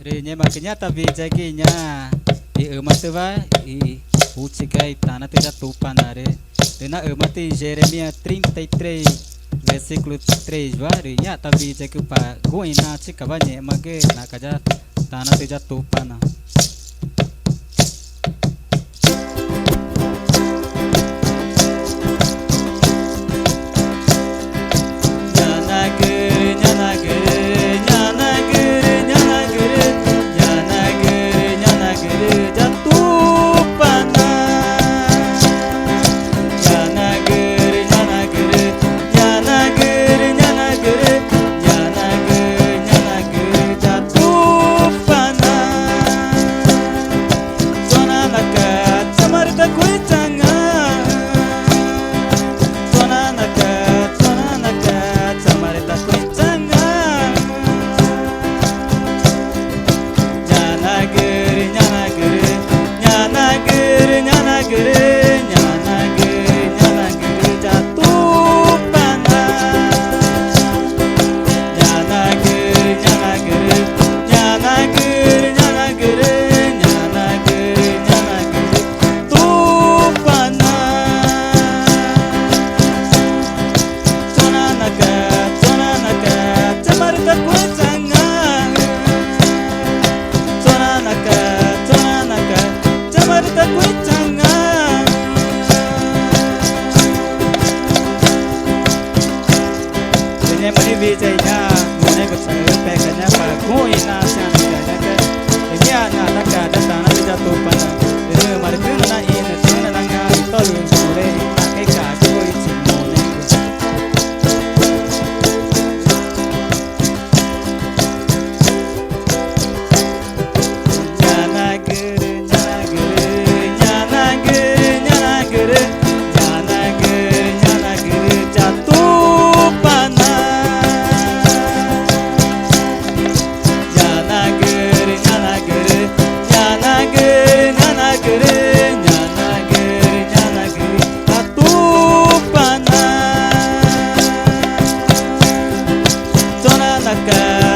Rinya makanya tapi jaginya I emateva I ucikai tanah tidak tupanare Dena emati Jeremia 33 versículo 3 Rinya tapi jagupa goina cikabanye mage nakaja tanah tidak tupana Vijaynya mulai bersalut pegannya paku inasnya negara ini anak anak tanah jatuh pada ini mari tuna ini tuna nangga tolu sore pakai kaku cimone nyana gere jatuh panas Naka